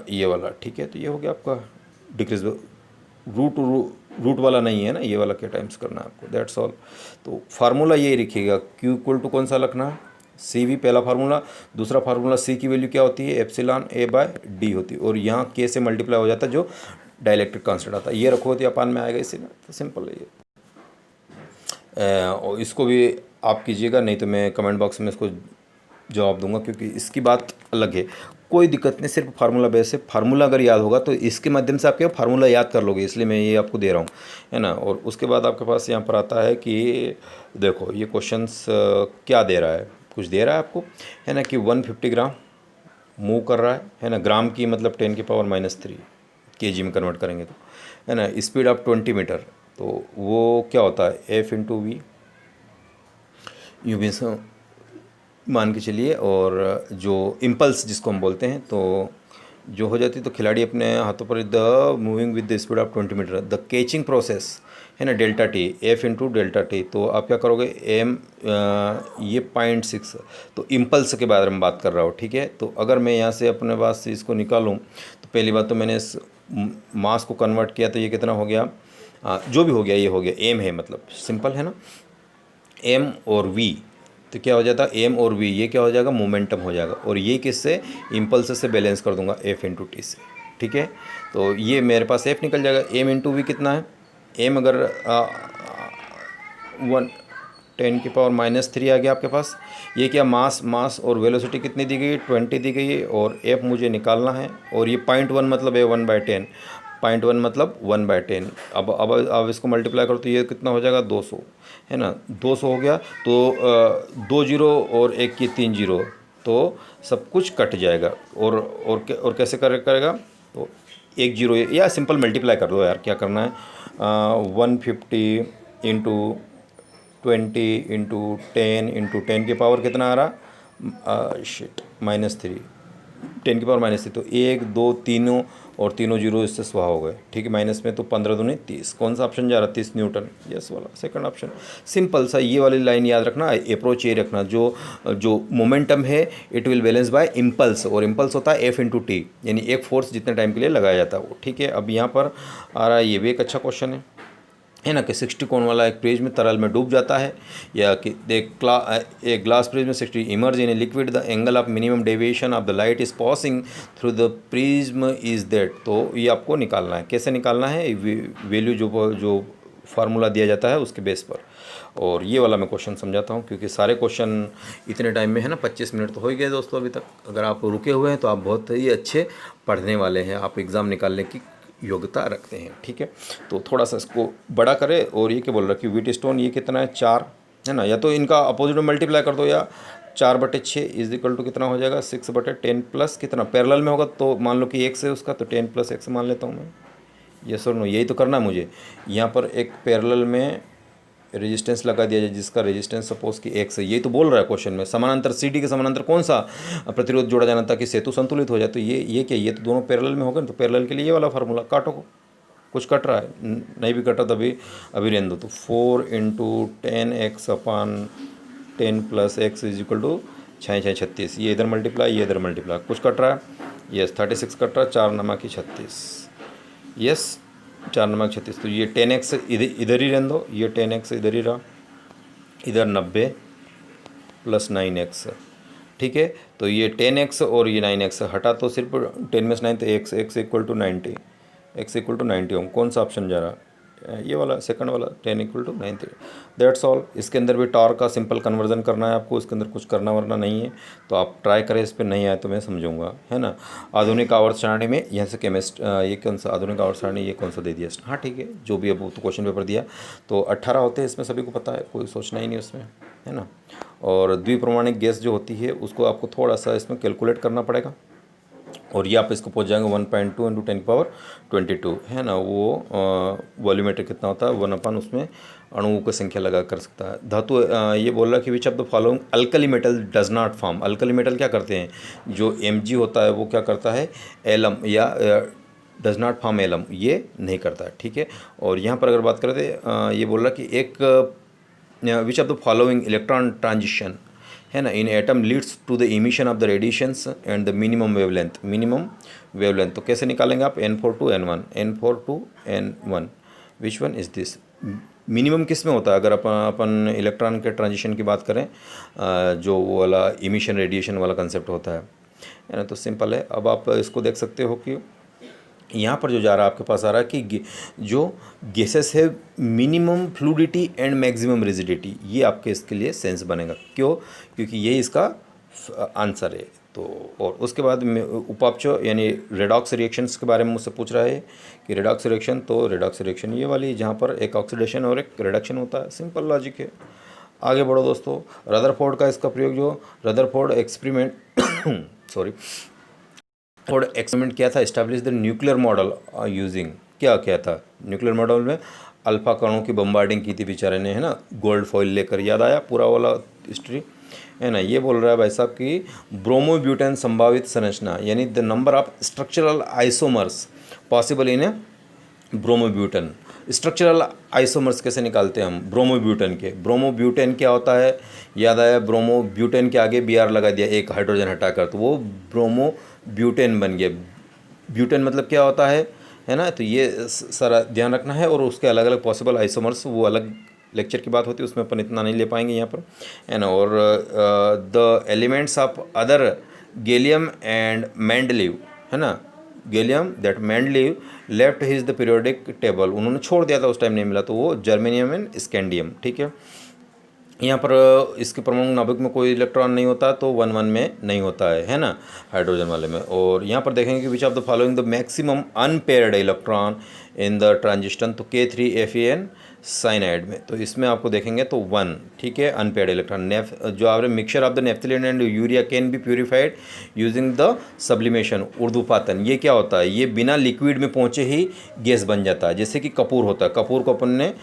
ये वाला, ठीक है। तो ये हो गया आपका डिक्रीज रूट वाला नहीं है ना, ये वाला K टाइम्स करना है आपको, दैट्स ऑल। तो फार्मूला ये लिखिएगा, Q इक्वल टू कौन सा रखना है, CV पहला फार्मूला। दूसरा फार्मूला C की वैल्यू क्या होती है, एप्सिलॉन A/d होती है। और यहाँ K से मल्टीप्लाई हो जाता है जो डाइलेक्ट्रिक कांस्टेंट आता है, ये रखो तो अपान में आएगा इसी में। तो सिंपल है ये। और इसको भी आप कीजिएगा, नहीं तो मैं कमेंट बॉक्स में इसको जवाब दूंगा, क्योंकि इसकी बात अलग है। कोई दिक्कत नहीं, सिर्फ फार्मूला बेस है। फार्मूला अगर याद होगा तो इसके माध्यम से आप क्या फार्मूला याद कर लोगे, इसलिए मैं ये आपको दे रहा हूँ, है ना। और उसके बाद आपके पास यहाँ पर आता है कि देखो ये क्वेश्चंस क्या दे रहा है, कुछ दे रहा है आपको, है ना, कि 150 ग्राम मूव कर रहा है ना। ग्राम की मतलब 10⁻³ kg में कन्वर्ट करेंगे तो, है ना। स्पीड ऑफ 20 मीटर, तो वो क्या होता है, F/v, यूँ भी मान के चलिए। और जो इम्पल्स जिसको हम बोलते हैं, तो जो हो जाती है, तो खिलाड़ी अपने हाथों पर the moving with the speed of 20 metre, the catching process, है ना, ΔT, F/ΔT। तो आप क्या करोगे, M, ये 0.6, तो इम्पल्स के बारे में बात कर रहा हूँ, ठीक है। तो अगर मैं यहाँ से अपने पास से इसको निकालूँ, तो पहली बात तो मैंने इस मास को कन्वर्ट किया, तो ये कितना हो गया, जो भी हो गया ये हो गया, M है, मतलब सिंपल है ना, M और V। तो क्या हो जाता है, M और V, ये क्या हो जाएगा, मोमेंटम हो जाएगा। और ये किससे, इम्पल्स से बैलेंस कर दूंगा, F/t से, ठीक है। तो ये मेरे पास F निकल जाएगा। M/v कितना है, M अगर 10⁻³ आ गया आपके पास। ये क्या, मास और वेलोसिटी कितनी दी गई है, 20 दी गई है। और F मुझे निकालना है। और ये 0.1 मतलब है 1/10, 0.1 मतलब 1/10। अब इसको मल्टीप्लाई करो तो ये कितना हो जाएगा, 200, है ना। 200 हो गया, तो 2 जीरो और एक की 3 जीरो, तो सब कुछ कट जाएगा। और कैसे करेगा, तो 1 जीरो, या सिंपल मल्टीप्लाई कर दो यार, क्या करना है, 150 × 20 × 10 × 10 की पावर कितना आ रहा, -3, 10 की पावर -3, तो 1 2 तीनों और तीनों जीरो इससे स्वाहा हो गए, ठीक है। माइनस में तो 15 दूनी 30, कौन सा ऑप्शन जा रहा है? 30 न्यूटन, यस वाला सेकंड ऑप्शन। सिंपल सा, ये वाली लाइन याद रखना, अप्रोच ये रखना, जो जो मोमेंटम है it will balance bye impulse, और इम्पल्स होता है F×T, यानी एक फोर्स जितने टाइम के लिए लगाया जाता है वो, ठीक है। अब यहाँ पर आ रहा है, ये भी एक अच्छा क्वेश्चन है ना, कि 60 कोण वाला एक प्रिज्म तरल में डूब जाता है, या कि एक glass prism 60 emerge in a liquid, the angle of minimum deviation of the light is passing through the prism is that. तो ये आपको निकालना है, कैसे निकालना है? वैल्यू जो फार्मूला दिया जाता है उसके बेस पर। और ये वाला मैं क्वेश्चन समझाता हूँ, क्योंकि सारे क्वेश्चन इतने टाइम में है ना, 25 मिनट तो हो ही गए दोस्तों अभी तक। अगर आप रुके हुए हैं तो आप बहुत ही अच्छे पढ़ने वाले हैं, आप एग्ज़ाम निकालने की योग्यता रखते हैं, ठीक है। तो थोड़ा सा इसको बड़ा करें। और ये क्या बोल रहा है कि व्हीट स्टोन ये कितना है? 4 है ना, या तो इनका अपोजिट में मल्टीप्लाई कर दो, या 4/6 इज इक्वल टू कितना हो जाएगा? 6/10 प्लस कितना पैरेलल में होगा, तो मान लो कि 1 से उसका, तो 10 + 1 मान लेता हूँ मैं। यस और नो, यही तो करना है मुझे। यहाँ पर एक पैरेलल में रेजिस्टेंस लगा दिया जाए जिसका रेजिस्टेंस सपोज कि 1 से, यही तो बोल रहा है क्वेश्चन में। समानांतर CD के समानांतर कौन सा प्रतिरोध जोड़ा जाना ताकि सेतु संतुलित हो जाए? तो ये क्या, ये तो दोनों पैरेलल में होगा, तो पैरेलल के लिए ये वाला फार्मूला। काटो को, कुछ कट रहा है, नहीं भी कटा तभी अभी रहने दो। तो 4 × 10x/10 + x is equal to 6 6 36, ये इधर मल्टीप्लाई, ये इधर मल्टीप्लाई, कुछ कट रहा है? यस 36 कट रहा है, 4 9 की 36, यस 4 9 36। तो ये 10x इधर ही रहने दो, ये 10x इधर ही रहा, इधर 90 + 9x, ठीक है। तो ये 10x और ये 9x हटा, तो सिर्फ 10 में से 9, तो x equal to 90, x equal to 90 होगा। कौन सा ऑप्शन जा रहा है? ये वाला सेकंड वाला, 10 = 90। That's all. इसके अंदर भी टॉर्क का सिंपल कन्वर्जन करना है आपको, इसके अंदर कुछ करना वरना नहीं है। तो आप ट्राई करें, इस पर नहीं आए तो मैं समझूंगा, है ना। आधुनिक आवर्त सारणी में यहाँ से ये कौन सा आधुनिक आवर्त सारणी, ये कौन सा दे दिया? हाँ ठीक है, जो भी अब तो क्वेश्चन पेपर दिया तो 18 होते हैं इसमें, सभी को पता है, कोई सोचना ही नहीं उसमें, है ना। और द्विप्रमाणिक गैस जो होती है उसको आपको थोड़ा सा इसमें कैलकुलेट करना पड़ेगा, और ये आप इसको पहुंच जाएंगे 1.2 × 10⁻22, है ना। वो वॉल्यूमेट्र कितना होता है? 1 उसमें अणुओं की संख्या लगा कर सकता है। धातु ये बोल रहा है कि which of the following alkali metal does not form. Alkali metal क्या करते हैं? जो Mg होता है वो क्या करता है? एलम, या डज नॉट फॉर्म एलम, ये नहीं करता है, ठीक है। और यहाँ पर अगर बात करें तो ये बोल रहा है कि एक which of the following electron transition, है ना, in atom leads to the emission of the radiations and the minimum wavelength. तो कैसे निकालेंगे आप? N4 to N1 which one is this? Minimum किस में होता है? अगर अपन इलेक्ट्रॉन के ट्रांजिशन की बात करें, जो वो वाला इमिशन रेडिएशन वाला कंसेप्ट होता है ना, तो सिंपल है। अब आप इसको देख सकते हो कि यहाँ पर जो जा रहा है आपके पास आ रहा है कि जो गैसेस है minimum fluidity and maximum rigidity, ये आपके इसके लिए सेंस बनेगा। क्यों? क्योंकि ये इसका आंसर है। तो और उसके बाद में उपापचय यानी रेडॉक्स रिएक्शंस के बारे में मुझसे पूछ रहा है कि रेडॉक्स रिएक्शन, तो रेडॉक्स रिएक्शन ये वाली जहाँ पर एक ऑक्सीडेशन और एक रिडक्शन होता है, सिंपल लॉजिक है। आगे बढ़ो दोस्तों। रदरफोर्ड का इसका प्रयोग, जो रदरफोर्ड एक्सपेरिमेंट थोड़ा एक्सपेरिमेंट किया था, establish the nuclear model using, क्या किया था? न्यूक्लियर मॉडल में अल्फा कणों की बम्बार्डिंग की थी बेचारे ने, है ना, गोल्ड फॉइल लेकर। याद आया पूरा वाला हिस्ट्री, है ना। ये बोल रहा है भाई साहब कि ब्रोमोब्यूटेन संभावित संरचना, यानी the number of structural isomers possible in bromobutane. Structural isomers कैसे निकालते हैं हम? ब्रोमोब्यूटेन के। ब्रोमोब्यूटेन क्या होता है? याद आया, ब्रोमोब्यूटेन के आगे Br लगा दिया, एक हाइड्रोजन हटाकर, तो वो ब्रोमोब्यूटेन बन गया। ब्यूटेन मतलब क्या होता है ना। तो ये सारा ध्यान रखना है। और उसके अलग अलग पॉसिबल आइसोमर्स, वो अलग लेक्चर की बात होती है, उसमें अपन इतना नहीं ले पाएंगे यहाँ पर, है ना। और the elements of other gallium and Mendeleev, है ना, gallium that Mendeleev left his the periodic table, उन्होंने छोड़ दिया था, उस टाइम नहीं मिला, तो वो जर्मेनियम एंड स्कैंडियम, ठीक है। यहाँ पर इसके परमाणु नाभिक में कोई इलेक्ट्रॉन नहीं होता, तो 1 में नहीं होता है ना, हाइड्रोजन वाले में। और यहाँ पर देखेंगे कि which of the following the maximum unpaired electron in the transition, तो K3FeN साइनाइड में। तो इसमें आपको देखेंगे तो 1, ठीक है, अनपेयर्ड इलेक्ट्रॉन। जो आप mixture of the naphthalene and urea can be purified using the sublimation, उर्ध्वपातन। ये क्या होता है, ये बिना लिक्विड में पहुँचे ही गैस बन जाता है। जैसे कि कपूर होता है, कपूर को अपन ने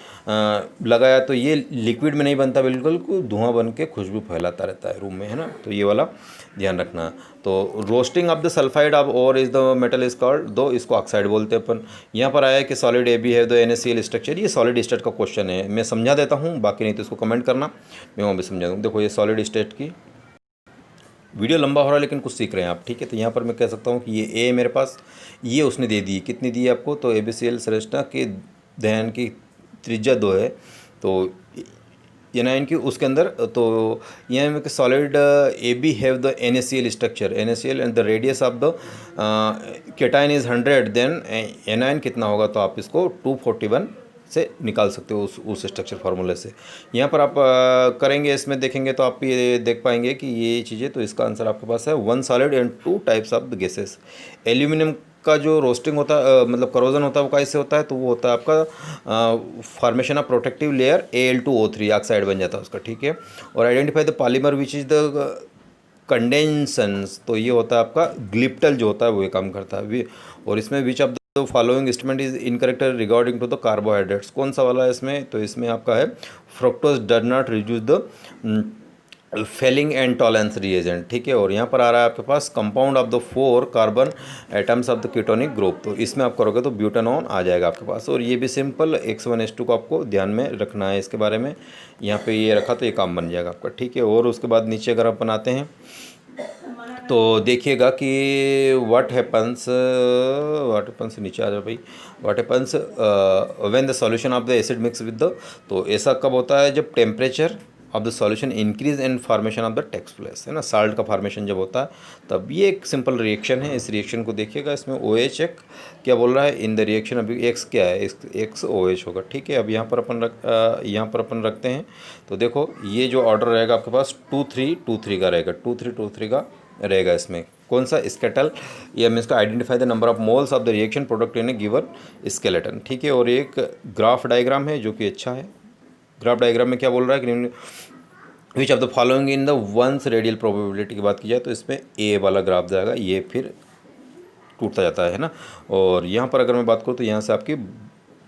लगाया तो ये लिक्विड में नहीं बनता, बिल्कुल धुआं बन के खुशबू फैलाता रहता है रूम में, है ना। तो ये वाला ध्यान रखना। तो roasting of the sulphide of ore is the metal is called, दो इसको ऑक्साइड बोलते हैं अपन। यहाँ पर आया है कि सॉलिड AB है द NaCl स्ट्रक्चर। ये सॉलिड स्टेट का क्वेश्चन है, मैं समझा देता हूँ, बाकी नहीं तो इसको कमेंट करना, मैं वहाँ भी समझा दूँ। देखो ये सॉलिड स्टेट की वीडियो लंबा हो रहा है लेकिन कुछ सीख रहे हैं आप, ठीक है। तो यहाँ पर मैं कह सकता हूँ कि ये A मेरे पास, ये उसने दे दी, कितनी दी आपको, तो ABCl संरचना के दहन की त्रिज्या 2 है, तो एनाइन की उसके अंदर। तो यहाँ में solid AB have the NaCl structure, NaCl and the radius of the cation is 100, then anion कितना होगा, तो आप इसको 241 से निकाल सकते हो उस स्ट्रक्चर फार्मूले से। यहाँ पर आप करेंगे, इसमें देखेंगे तो आप ये देख पाएंगे कि ये चीज़ें, तो इसका आंसर आपके पास है 1 solid and 2 types of the gases. Aluminium का जो रोस्टिंग होता है, मतलब करोजन होता है, वो कैसे होता है, तो वो होता है आपका formation of protective layer Al2O3 oxide बन जाता है उसका, ठीक है। और identify the polymer which is the condensations, तो ये होता है आपका ग्लिप्टल जो होता है वो ये काम करता है। और इसमें which of the following statement is incorrect regarding to the carbohydrates, कौन सा वाला है इसमें, तो इसमें आपका है fructose does not reduce the Fehling and Tollens reagent, ठीक है। और यहाँ पर आ रहा है आपके पास compound of the 4 carbon atoms of the ketonic group, तो इसमें आप करोगे तो ब्यूटानॉन आ जाएगा आपके पास। और ये भी सिंपल X1H2 को आपको ध्यान में रखना है, इसके बारे में यहाँ पे ये रखा तो ये काम बन जाएगा आपका, ठीक है। और उसके बाद नीचे अगर आप बनाते हैं तो देखिएगा कि व्हाट हैपन्स नीचे आ जाओ भाई, what happens when the solution of the acid mix with the, तो ऐसा कब होता है, जब temperature of the solution increase and formation of the takes place, है ना, साल्ट का फॉर्मेशन जब होता है तब। ये एक सिंपल रिएक्शन है, इस रिएक्शन को देखिएगा, इसमें OH एक क्या बोल रहा है इन द रिएक्शन, अभी X क्या है, X OH होगा, ठीक है। अब यहाँ पर अपन रखते हैं, तो देखो ये जो ऑर्डर रहेगा आपके पास 2-3-2-3 का रहेगा, 2-3-2-3 का रहेगा। इसमें कौन सा स्केटल, ये मीन्स का identify the number of moles of the reaction product in A given skeleton, ठीक है। और एक ग्राफ डायग्राम है जो कि अच्छा है। ग्राफ डायग्राम में क्या बोल रहा है कि which of the following in the ones radial probability की बात की जाए तो इसमें A वाला ग्राफ जाएगा, ये फिर टूटता जाता है ना। और यहाँ पर अगर मैं बात करूँ तो यहाँ से आपकी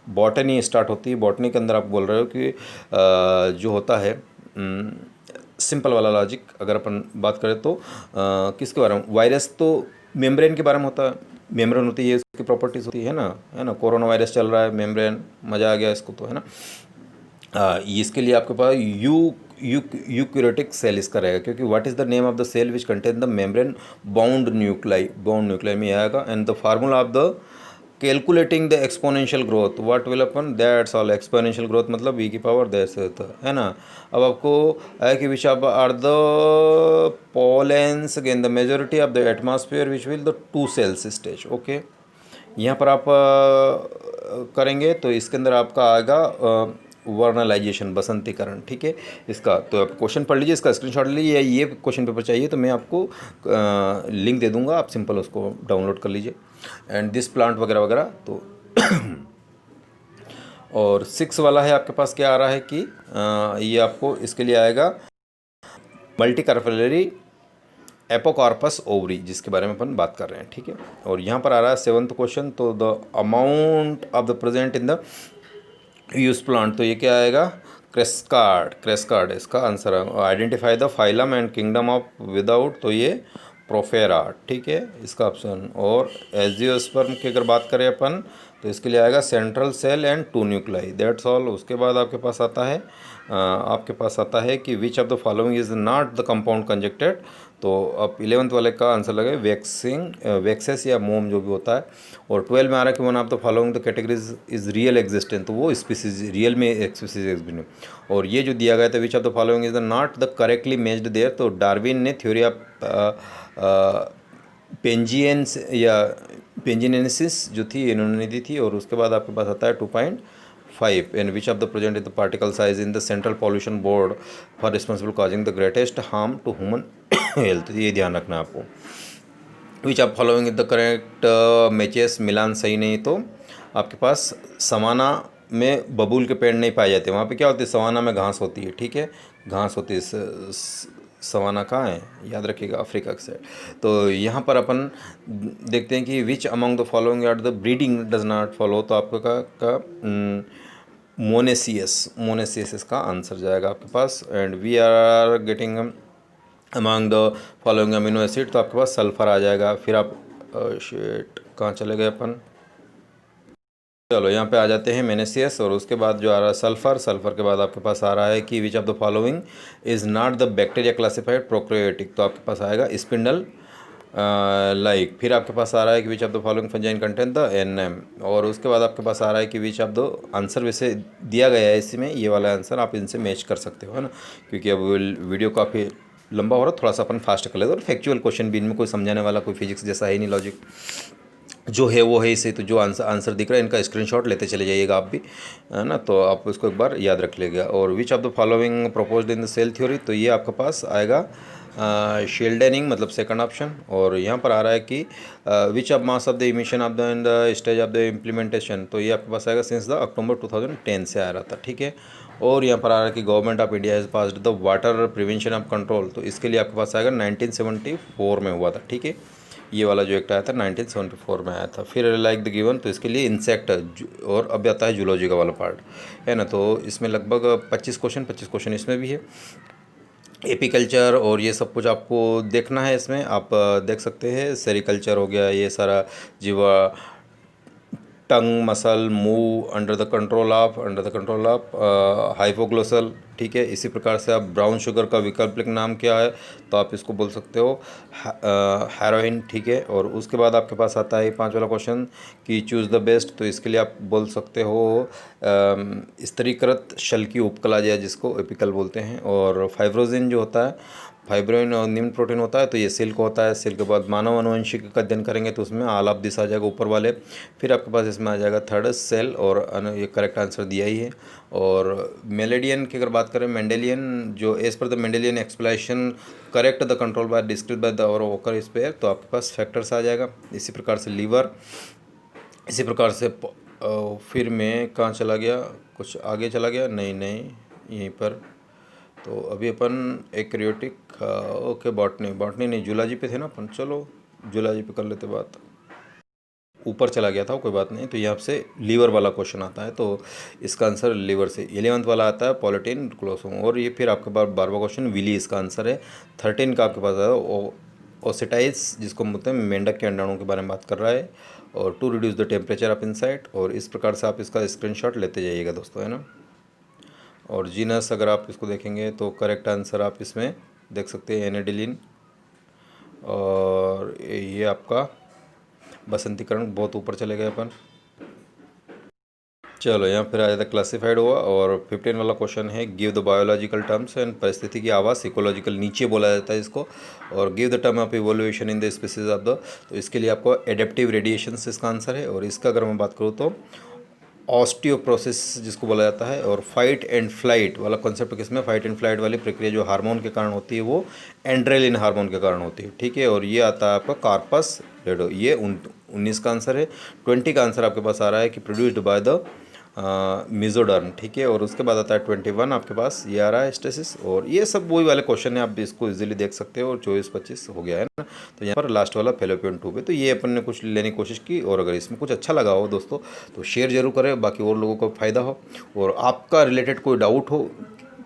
बॉटनी स्टार्ट होती है। बॉटनी के अंदर आप बोल रहे हो कि जो होता है सिंपल वाला लॉजिक, अगर अपन बात करें तो किसके बारे में, वायरस तो मेम्ब्रेन के बारे में होता है, मेम्ब्रेन होती है, उसकी प्रॉपर्टीज़ होती है ना, कोरोना वायरस चल रहा है, मेम्ब्रेन, मज़ा आ गया इसको तो, है ना। इसके लिए आपके पास यूकैरियोटिक सेल इसका रहेगा, क्योंकि what is the name of the cell which contain the membrane bound nuclei में आएगा। And the formula of the calculating the exponential growth, what will happen, that's all. Exponential growth मतलब V की पावर दैट्स, है ना। अब आपको है कि which are the pollens again the majority of the atmosphere which will the 2 cells stage, okay. यहाँ पर आप करेंगे तो इसके अंदर आपका आएगा वर्नलाइजेशन, बसंतीकरण, ठीक है इसका। तो आप क्वेश्चन पढ़ लीजिए, इसका स्क्रीनशॉट ले लीजिए, ये क्वेश्चन पेपर चाहिए तो मैं आपको लिंक दे दूंगा, आप सिंपल उसको डाउनलोड कर लीजिए। एंड दिस प्लांट वगैरह वगैरह तो और 6 वाला है आपके पास, क्या आ रहा है कि ये आपको इसके लिए आएगा मल्टी कार्पेलरी एपोकार्पस ओवरी, जिसके बारे में अपन बात कर रहे हैं, ठीक है। और यहाँ पर आ रहा है 7th क्वेश्चन, तो the amount of the present in the use plant, तो ये क्या आएगा, क्रेस्कार्ड इसका आंसर है। Identify the phylum and kingdom of without, तो ये प्रोफेरा, ठीक है इसका ऑप्शन। और एजियोस्पर्म की अगर बात करें अपन तो इसके लिए आएगा central cell and 2 nuclei, that's all. उसके बाद आपके पास आता है कि which of the following is not the compound conjugated, तो अब 11th वाले का आंसर लगे वैक्सेस या मोम जो भी होता है। और 12 में आ रहा है कि one of the following the categories is real existent, तो वो स्पीसीज रियल में एक स्पीसीज एग्जिस्ट। और ये जो दिया गया था which of the following is the not the correctly matched there, तो डार्विन ने थ्योरी ऑफ पेंजिनेसिस जो थी इन्होंने दी थी। और उसके बाद आपके पास आता है 2.5 and which of the present is the particle size in the central pollution board for responsible causing the greatest harm to human health, ये ध्यान रखना है आपको। Which of following is the correct matches, मिलान सही नहीं, तो आपके पास समाना में बबूल के पेड़ नहीं पाए जाते, वहाँ पे क्या होती है, सवाना में घास होती है, ठीक है, घास होती है। सवाना कहाँ है, याद रखिएगा, अफ्रीका के साइड। तो यहाँ पर अपन देखते हैं कि which among the following are the breeding does not follow, तो आपका का मोनेसियस इसका आंसर जाएगा आपके पास। And we are getting among the following amino acid, तो आपके पास सल्फर आ जाएगा। फिर आप शेट कहाँ चले गए अपन, चलो यहाँ पे आ जाते हैं मेनेसियस, और उसके बाद जो आ रहा है सल्फर, सल्फर के बाद आपके पास आ रहा है कि which of the following is not the bacteria classified prokaryotic, तो आपके पास आएगा स्पिंडल लाइक। फिर आपके पास आ रहा है कि which of the following fungi content the NM, और उसके बाद आपके पास आ रहा है कि विच ऑफ द आंसर वैसे दिया गया है इसमें, ये वाला आंसर आप इनसे मैच कर सकते हो, है ना, क्योंकि अब वीडियो काफ़ी लंबा हो रहा है, थोड़ा सा अपन फास्ट कर लेते हैं। और फैक्चुअल क्वेश्चन भी इनमें कोई समझाने वाला कोई फिजिक्स जैसा है नहीं, लॉजिक जो है वो है इसे। तो जो आंसर दिख रहा है इनका स्क्रीनशॉट लेते चले जाइएगा आप भी, है ना, तो आप उसको एक बार याद रख लीजिएगा। और which of the following proposed in the cell theory, तो ये आपके पास आएगा शेल्डनिंग, मतलब सेकंड ऑप्शन। और यहाँ पर आ रहा है कि which of mass of the emission of the in the stage of the implementation, तो ये आपके पास आएगा सिंस द अक्टूबर 2010 से आ रहा था, ठीक है। और यहाँ पर आ रहा है कि government of India has passed the water prevention of control, तो इसके लिए आपके पास आएगा 1974 में हुआ था, ठीक है। ये वाला जो एक्ट आया था 1974 में आया था। फिर लाइक द गिवन, तो इसके लिए इंसेक्ट, और अब आता है जूलॉजी का वाला पार्ट, है ना। तो इसमें लगभग 25 क्वेश्चन इसमें भी है, एपीकल्चर और ये सब कुछ आपको देखना है इसमें। आप देख सकते हैं, सेरिकल्चर हो गया, ये सारा जीवा, tongue muscle move under the control of hypoglossal, ठीक है। इसी प्रकार से आप ब्राउन शुगर का वैकल्पिक नाम क्या है, तो आप इसको बोल सकते हो हेरोइन, ठीक है। और उसके बाद आपके पास आता है 5 वाला क्वेश्चन कि चूज़ द बेस्ट, तो इसके लिए आप बोल सकते हो स्तरीकृत शल की उपकला, जिसको एपिकल बोलते हैं। और फाइब्रोजिन जो होता है, फाइब्रोइन और निम्न प्रोटीन होता है, तो ये सिल्क होता है। सिल्क के बाद मानव आनुवंशिकी का अध्ययन करेंगे, तो उसमें आलाप दिशा आ जाएगा ऊपर वाले। फिर आपके पास इसमें आ जाएगा थर्ड सेल, और ये करेक्ट आंसर दिया ही है। और मेलेडियन की अगर बात करें, मेंडेलियन जो as per the Mendelian explanation correct the control by discrete by the और ओकर स्पेयर, तो आपके पास फैक्टर्स आ जाएगा। इसी प्रकार से लीवर, इसी प्रकार से फिर मैं कहाँ चला गया, कुछ आगे चला गया, नहीं यहीं पर। तो अभी अपन एक्रियोटिक, ओके, बॉटनी नहीं, जूलॉजी पे थे ना अपन, चलो जूलॉजी पे कर लेते बात, ऊपर चला गया था, कोई बात नहीं। तो यहाँ से लीवर वाला क्वेश्चन आता है, तो इसका आंसर लीवर से 11th वाला आता है पॉलिटीन क्लोसोम। और ये फिर आपके पास 12वां क्वेश्चन विली, इसका आंसर है। 13 का आपके पास है ओसेटाइज, जिसको बोलते हैं मेंढक के अंडाणुओं के बारे में बात कर रहा है। और to reduce the temperature of inside, और इस प्रकार से आप इसका स्क्रीनशॉट लेते जाइएगा दोस्तों, है ना। और जीनस अगर आप इसको देखेंगे तो करेक्ट आंसर आप इसमें देख सकते हैं एनेडिलिन। और ये आपका बसंतीकरण, बहुत ऊपर चले गए अपन। चलो यहाँ फिर आ जाता है क्लासिफाइड हुआ। और 15 वाला क्वेश्चन है give the biological terms and परिस्थिति की आवास, इकोलॉजिकल नीचे बोला जाता है इसको। और give the term of evolution in the species of the, तो इसके लिए आपको एडेप्टिव रेडिएशन से इसका आंसर है। और इसका अगर मैं बात करूँ तो ऑस्टियोप्रोसिस जिसको बोला जाता है। और फाइट एंड फ्लाइट वाला कॉन्सेप्ट किसमें, फाइट एंड फ्लाइट वाली प्रक्रिया जो हार्मोन के कारण होती है, वो एंड्रेलिन हार्मोन के कारण होती है, ठीक है। और ये आता है आपका कार्पस लेडो, ये 19 का आंसर है। 20 का आंसर आपके पास आ रहा है कि प्रोड्यूस्ड बाय द मिजोडर्म, ठीक है। और उसके बाद आता है 21 आपके पास, ये आ रहा है स्टेसिस। और ये सब वही वाले क्वेश्चन है, आप इसको इजीली देख सकते हो। और 24-25 हो गया है ना। तो यहाँ पर लास्ट वाला फेलोपियन ट्यूब है, तो ये अपन ने कुछ लेने की कोशिश की। और अगर इसमें कुछ अच्छा लगा हो दोस्तों, तो शेयर जरूर करें, बाकी और लोगों को फ़ायदा हो। और आपका रिलेटेड कोई डाउट हो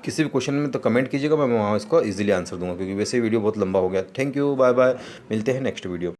किसी भी क्वेश्चन में, तो कमेंट कीजिएगा, मैं वहाँ इसको इजीली आंसर दूंगा, क्योंकि वैसे वीडियो बहुत लंबा हो गया। थैंक यू, बाय बाय, मिलते हैं नेक्स्ट वीडियो।